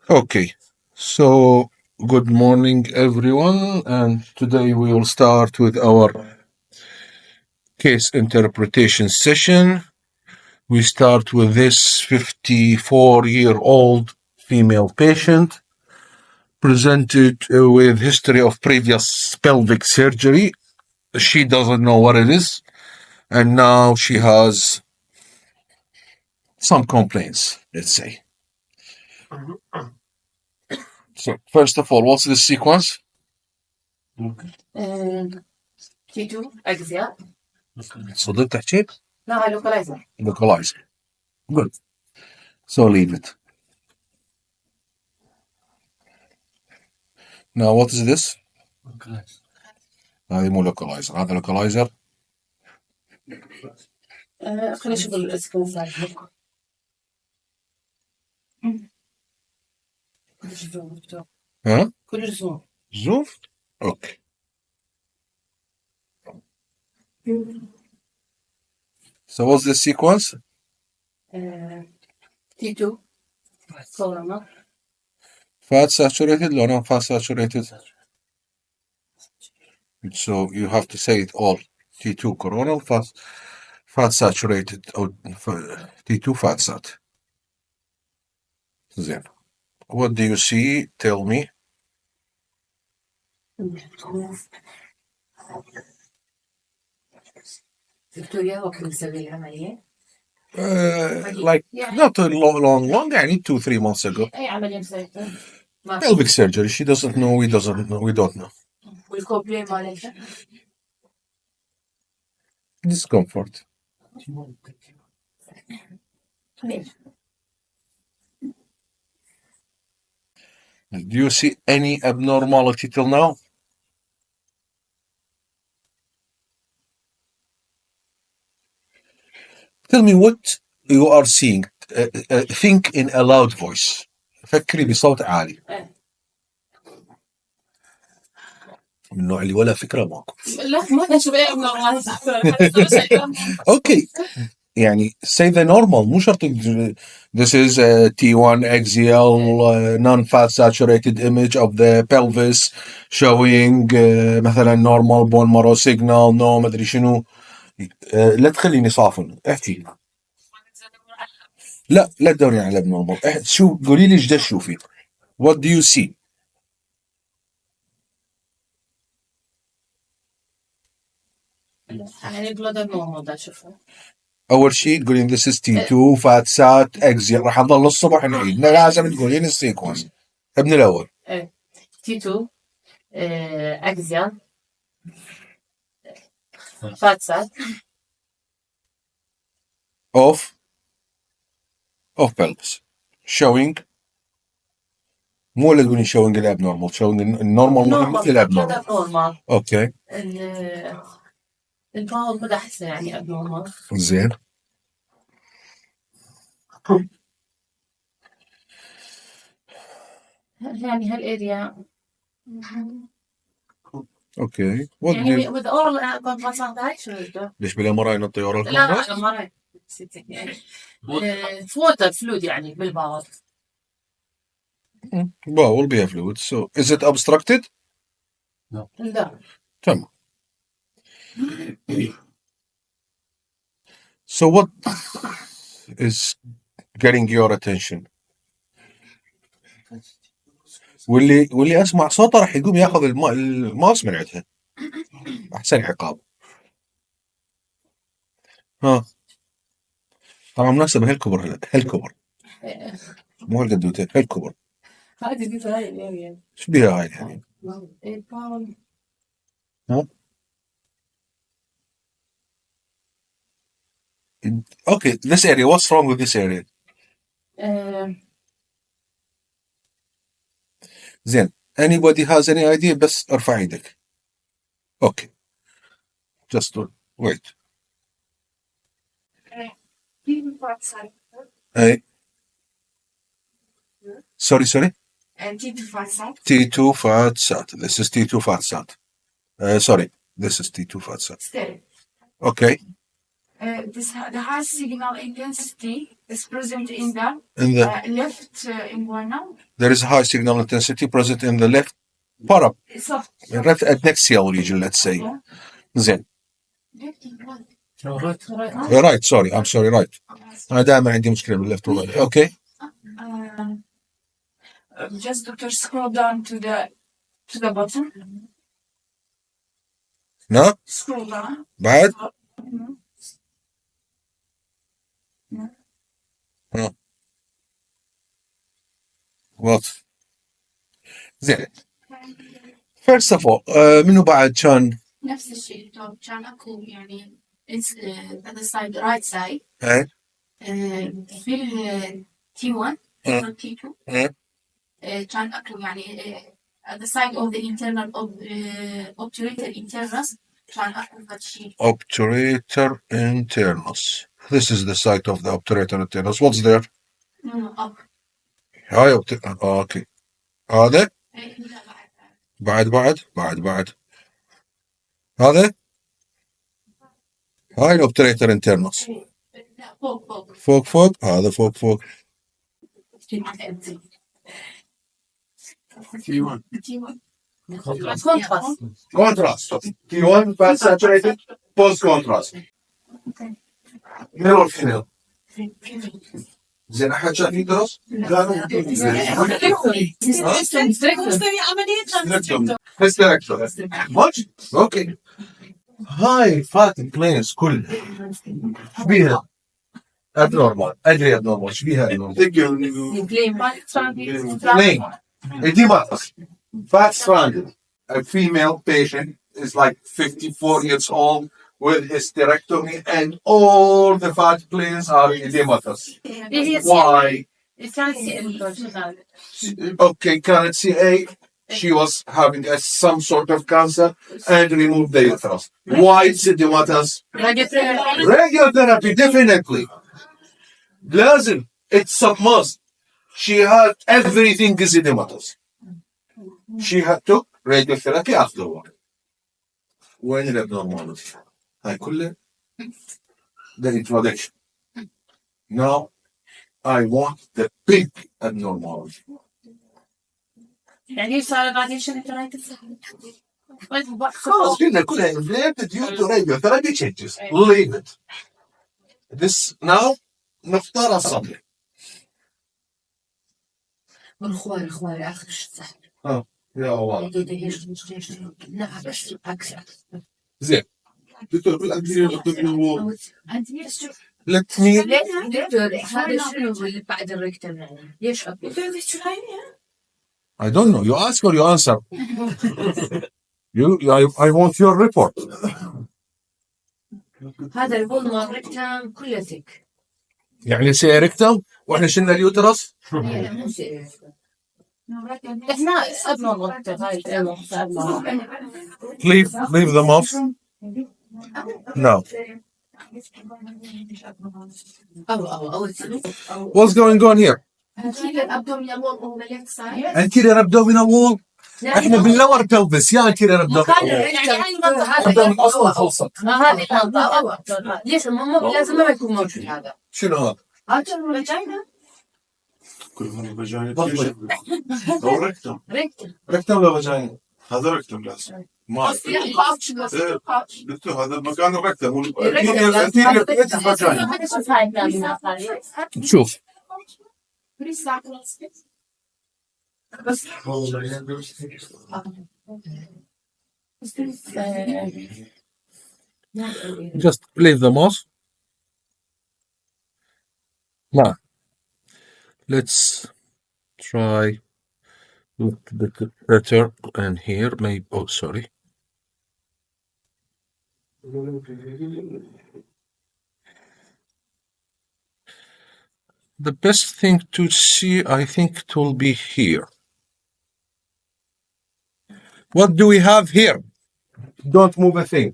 Okay, so good morning, everyone, and today we will start with our case interpretation session. We start with this 54-year-old female patient presented with history of previous pelvic surgery. She doesn't know what it is, and now she has some complaints, let's say. So, first of all, what's the sequence? T2 أجزاء. صدق تحكي؟ لا هاي localizer. Localizer. Good. So leave it. Now what is this? هذه مو localizer. هذا localizer. خليني أشوف السكرين سايز. ها؟ كل زوم. Zoom? Okay. So what's the sequence? T2 corona. Fat saturated or non-fat saturated? So you have to say it all. T2 coronal, fat saturated, or T2 fat sat. Then, what do you see? Tell me. فيكتوريا وقت نسوي العملية. Like not a long, يعني 2-3 months ago. أي عملية مسويتها؟ Pelvic surgery. She doesn't know. We don't know. والكوبلي مالتها؟ Discomfort. Do you see any abnormality till now? Tell me what you are seeing. Think in a loud voice. فكري بصوت عالي. من النوع اللي ولا فكرة ماكو. لا ما أشوف أي abnormality. Okay. يعني say the normal مو شرط. This is a T1 axial non-fat saturated image of the pelvis showing مثلا normal bone marrow signal no ما ادري شنو. لا تخليني صافن احكي. لا تدوري على abnormal. شو قولي لي ايش تشوفي. What do you see? يعني بلادر نورمال دا أشوفه. اول شيء تقولين this is T2 فات سات اكزيال. راح نظل الصبح نعيد. لازم تقولين السيكونس ابن الاول. T2 أجزاء فات سات of pelvis showing. مو اللي تقولين showing الابنورمال. showing النورمال مهم مثل الابنورمال. اوكي. الباول ما احسه يعني ابنورمال. زين. يعني هالاريا. اوكي. يعني with oral conversation. ليش بلا مراي نطي اورال كونتراست؟ لا مراي. ووتر فلويد يعني بالباول. باول بها فلويد. So is it obstructed? No. لا. تمام. So what is getting your attention? واللي اسمع صوته راح يقوم ياخذ الماوس من عندها. احسن عقاب. ها طبعا مناسبة هالكبر. مو هالقدوتين هالكبر. هذه دي هاي الاريا. شو بيها هاي يعني؟ ها؟ Okay, this area. What's wrong with this area? زين. Anybody has any idea? بس ارفع ايدك. Okay. Just wait. اي. Sorry. T2 fat sat. T2 fat sat. This is T2 fat sat. Sorry. This is T2 fat sat. Still. Okay. The high signal intensity is present in the left inguinal. There is high signal intensity present in the left para Soft. left adnexial region, let's say. زين. Right, sorry, I'm sorry, right. أنا دائما عندي مشكلة بالليفت والرايت. Okay. Just doctor scroll down to the bottom. No? Scroll down. بعد؟ What? زين. First of all, منو بعد كان؟ نفس الشيء كان اكو يعني other side right side إيه؟ في ال T1 T2 كان اكو يعني at the side of the internal of obturator internus كان اكو هذا الشيء. Obturator internus. This is the site of the obturator internus. What's there? up. هاي اوكي. هذا؟ بعد. هذا؟ هاي الاوبتريتر انترنس. لا فوق. فوق هذا فوق. T1. Contrast. T1 fast saturated post contrast. مين هو الفينيل؟ زين احد شاف يدرس؟ ماشي اوكي. هاي فاتن بلينز كلها ايش بيها؟ ابنورمال ادري ابنورمال ايش بيها ابنورمال؟ بلين edematus fat stranded. A female patient is like 54 years old with hysterectomy and all the fat planes are edematous. Why? Okay, كانت CA. She was having some sort of cancer and removed the uterus. Why it's edematous? Radiotherapy, definitely. لازم. It's a must. She had everything is edematous. She had to radiotherapy afterward. وين الابنورماليتي؟ هاي كلها the introduction. Now I want the big abnormality. يعني صار radiation therapy. خلاص قلنا كلها inflamed due to radiotherapy changes. Leave it. This now نختار الصبر. اخوان اخر السهل. يا الله. زين. دكتور بالأدوية الأبدومينال let me. دكتور هذا شنو اللي بعد الريكتم يعني؟ ليش I don't know. You ask or you answer. I want your report. هذا البولمر ريكتم كله ثك. يعني سي ريكتم واحنا شلنا اليوترس. مو سي. احنا ابنورمال ريكتم هاي leave them off. No. What's going on here? Anterior abdominal wall on the left side. Anterior abdominal wall. احنا باللور pelvis يا anterior abdominal wall. اصلا خلصت. هذه ليش لازم ما يكون موجود هذا. شنو هذا؟ هذا الفاجينا. كل هذا فاجينا. هو ريكتم. ريكتم ولا فاجينا؟ هذا ريكتم لازم. ما دكتور هذا مكان الريكتم. شوف. Just leave the mouse. Now, let's try look a bit better and here maybe. Oh, sorry. The best thing to see, I think, it will be here. What do we have here? Don't move a thing.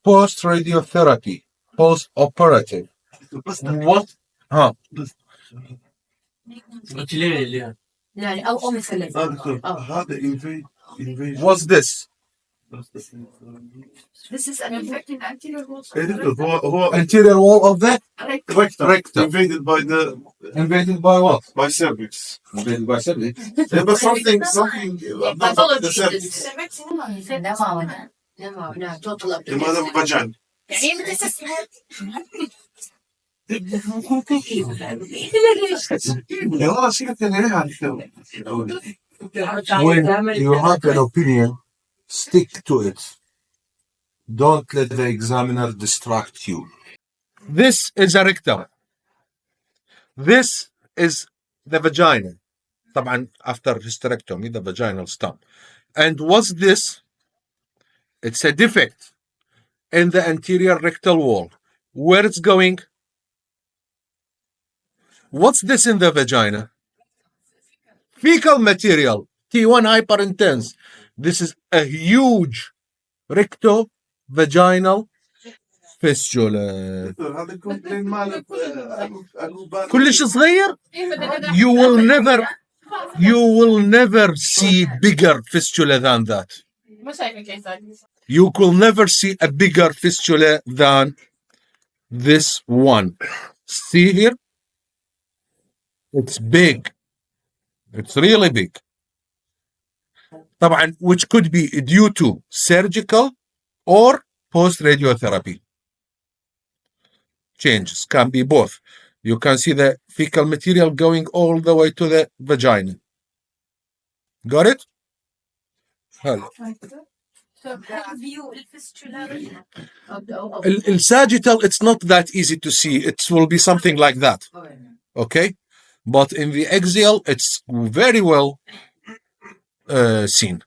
Post radiotherapy, post operative. What? Huh? يعني او مثلا هذا invasion. What's this? This is an infected anterior wall. هو Anterior wall of the rectum. invaded by the Invaded by what? by cervix. Invaded by cervix. Yeah, but something about the cervix. لماذا vagina? يا والله سيبك من عليها When you have an opinion, stick to it. Don't let the examiner distract you. This is a rectum. This is the vagina. طبعا after hysterectomy, the vaginal stump. And what's this? It's a defect in the anterior rectal wall. Where it's going? What's this in the vagina? Fecal material. T1 hyperintense. This is a huge recto-vaginal fistula. هذا الكومبلين مالك كلش صغير. You will never see bigger fistula than that. You will never see a bigger fistula than this one. See here? It's big. It's really big. طبعا which could be due to surgical or post-radiotherapy changes. Can be both. You can see the fecal material going all the way to the vagina. Got it? هلا. الساجيتال, it's not that easy to see. It will be something like that. Okay? But in the axial, it's very well seen.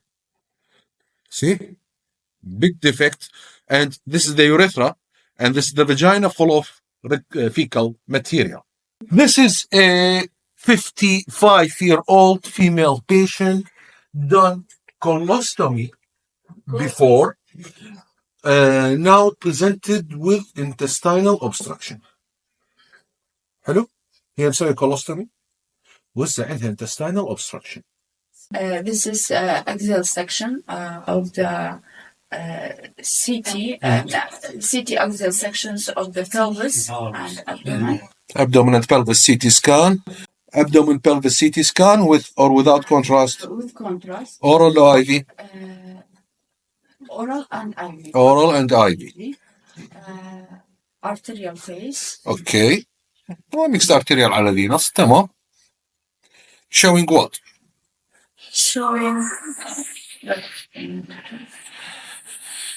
See? Big defect. And this is the urethra. And this is the vagina full of fecal material. This is a 55-year-old female patient done colostomy before, now presented with intestinal obstruction. حلو؟ هي مسوية colostomy وهسه عندها intestinal obstruction. This is axial section of the CT axial sections of the pelvis and abdomen. Abdomen and pelvis CT scan. Abdomen pelvis CT scan with or without contrast. With contrast. Oral or IV? Oral and IV. Oral and IV. Arterial phase. Okay. Mixed arterial على venous. تمام. Showing what? Showing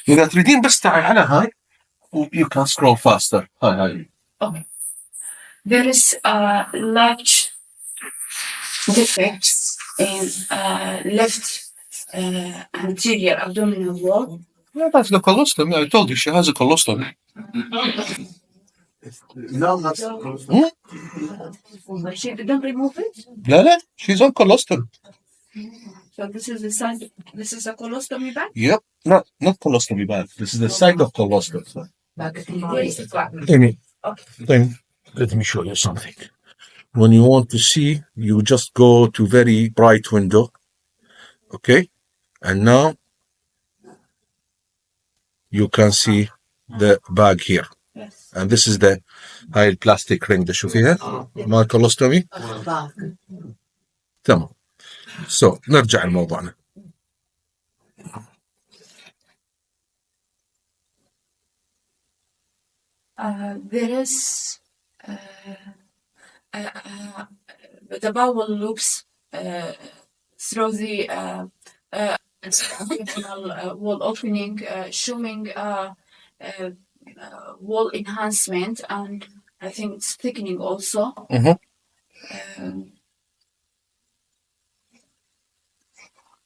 إذا تريدين بس تعي على هاي you can scroll faster. هاي. Okay. There is a large defect in left anterior abdominal wall. Yeah, that's the colostomy. I told you she has a colostomy. No, that's She didn't remove it. لا, she's on colostomy. So this is the side. This is a colostomy bag. Yep, not colostomy bag. This is the side of colostomy. Where is the bag? Then let me show you something. When you want to see, you just go to very bright window. Okay, and now you can see the bag here. Yes. And this is the هاي البلاستيك ring ده شوفيها مال colostomy. تمام. So نرجع لموضوعنا. There is the bowel loops through the abdominal wall opening, showing wall enhancement, and I think it's thickening also.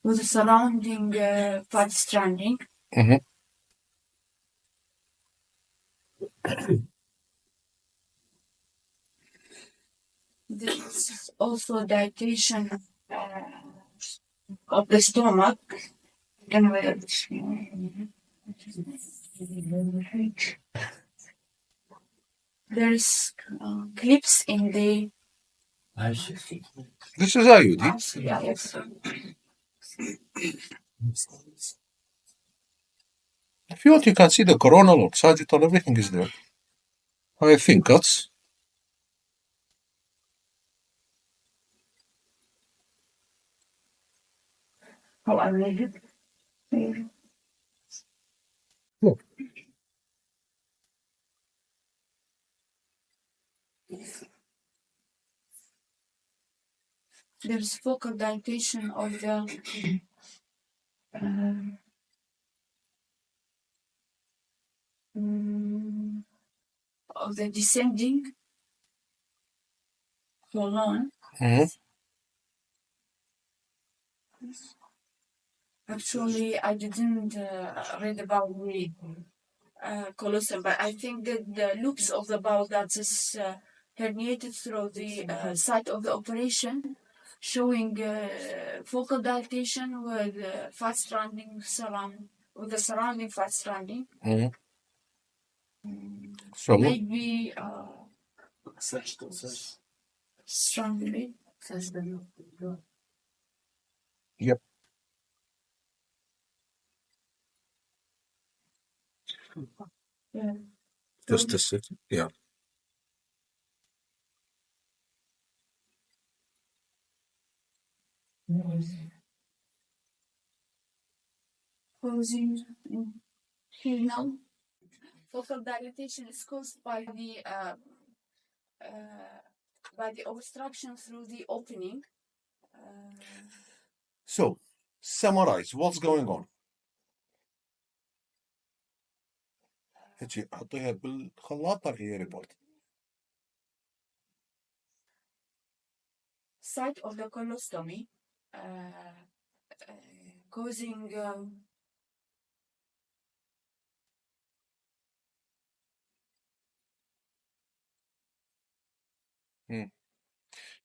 With the surrounding fat stranding. There's also dilatation of the stomach. There's clips in the. This is IUD. Yeah, yes. If you want, you can see the coronal or sagittal, everything is there. I think that's. How I read it. Look. There's focal dilatation of the descending colon. Mhm. Actually, I didn't read about the colostrum, but I think that the loops of the bowel that is herniated through the site of the operation, showing focal dilatation with fat stranding with the surrounding fat stranding. Mhm. So, Maybe strangulate. yep, Yeah. just a second. Yeah. Causing here now. Focal dilatation is caused by the obstruction through the opening. So, summarize what's going on. هيجي حطيها بالخلاط هي ريبورت. Site of the colostomy causing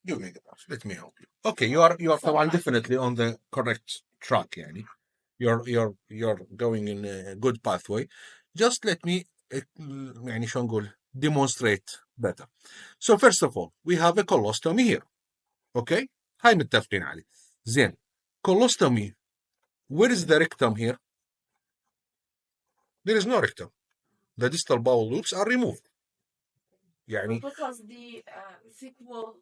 You make it. Let me help you. Okay, you are طبعا definitely on the correct track يعني. You're going in a good pathway. Just let me يعني شو نقول demonstrate better. So first of all, we have a colostomy here. Okay? هاي متفقين عليه. زين. Colostomy. Where is the rectum here? There is no rectum. The distal bowel loops are removed. يعني because the thick wall.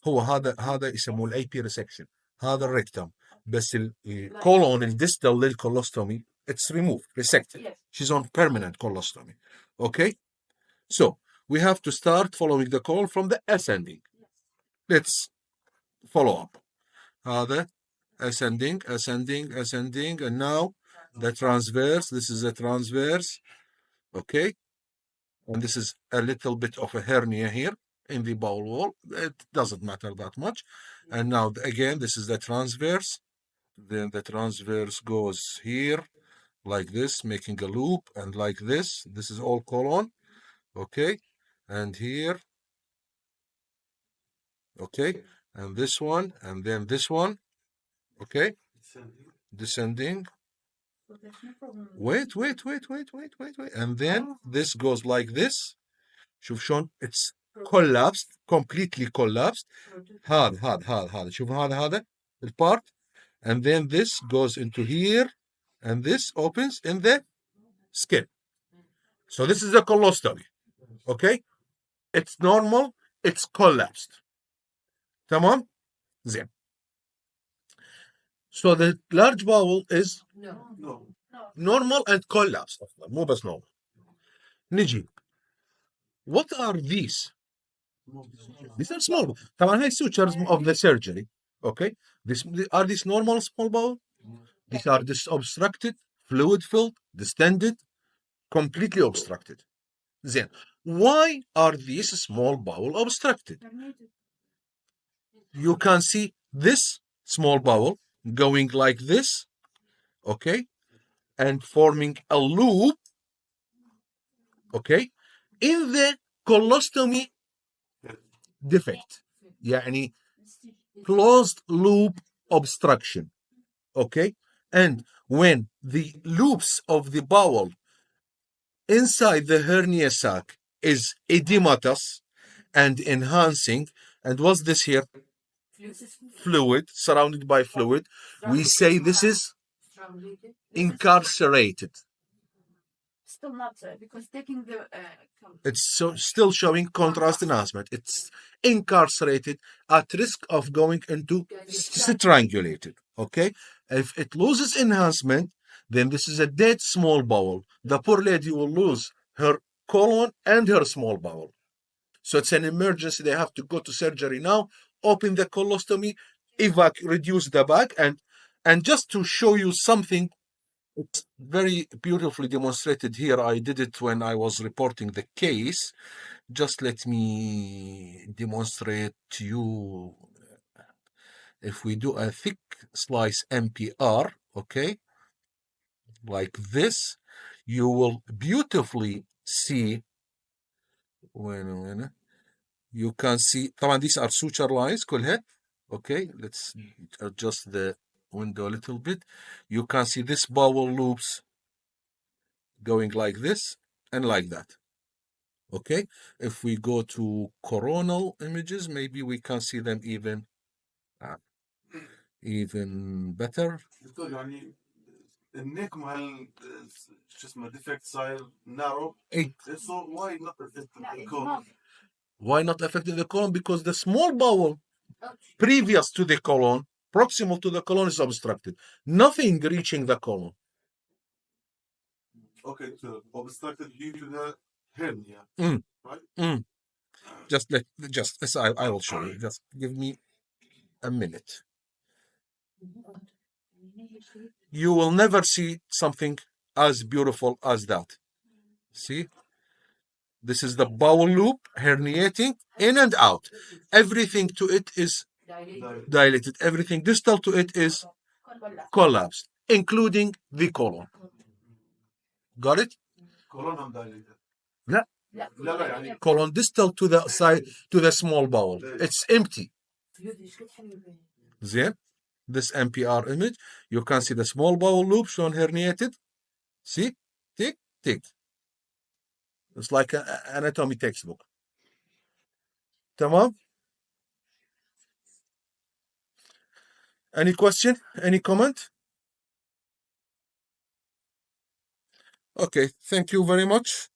هو هذا يسموه الاي بي ريسكشن. هذا الريكتم بس الكولون الديستال للكولوستومي it's removed resected. Yes. She's on permanent colostomy. Okay, so we have to start following the call from the ascending. Let's follow up. هذا ascending and now the transverse. This is a transverse. Okay, and this is a little bit of a hernia here in the bowel wall. It doesn't matter that much. And now again, this is the transverse. Then the transverse goes here like this, making a loop, and like this. This is all colon. Okay, and here. Okay, and this one, and then this one. Okay, descending. Wait. And then this goes like this. شوف شلون it's collapsed, completely collapsed. هذا شوف هذا البارت, and then this goes into here and this opens in the skin. So this is a colostomy. Okay, it's normal, it's collapsed. تمام زين. So the large bowel is normal and collapsed. مو بس normal. نجي. What are these? These are small. طبعا هاي sutures of the surgery. Okay, are these normal small bowel? These are obstructed, fluid filled, distended, completely obstructed. Then, why are these small bowel obstructed? You can see this small bowel going like this, okay, and forming a loop, okay, in the colostomy defect. يعني closed loop obstruction. Okay, and when the loops of the bowel inside the hernia sac is edematous and enhancing, and what's this here? Fluid, surrounded by fluid. We say this is Incarcerated. Still not because taking the It's still showing contrast enhancement. It's incarcerated at risk of going into strangulated. Okay? If it loses enhancement, then this is a dead small bowel. The poor lady will lose her colon and her small bowel. So it's an emergency. They have to go to surgery now, open the colostomy, reduce the bag, and just to show you something, it's very beautifully demonstrated here. I did it when I was reporting the case. Just let me demonstrate to you. If we do a thick slice MPR, okay, like this, you will beautifully see. When you can see, طبعا these are suture lines كلها. Okay, let's adjust the window a little bit. You can see this bowel loops going like this and like that. Okay, if we go to coronal images, maybe we can see them even better. دكتور يعني النك مع شو اسمه ديفكت صاير نارو. So why not the colon? Why not affecting the colon? Because the small bowel previous to the colon, proximal to the colon, is obstructed. Nothing reaching the colon. Okay, so obstructed due to the hernia, right? Just I will show you. Just give me a minute. You will never see something as beautiful as that. See? This is the bowel loop herniating in and out. Everything to it is dilated. Everything distal to it is collapsed, including the colon. Got it? Colon dilated. لا لا لا يعني colon distal to the side to the small bowel. It's empty. زين. This MPR image, you can see the small bowel loop shown herniated. See? Tick, tick. It's like an anatomy textbook. تمام? Any question? Any comment? Okay, thank you very much.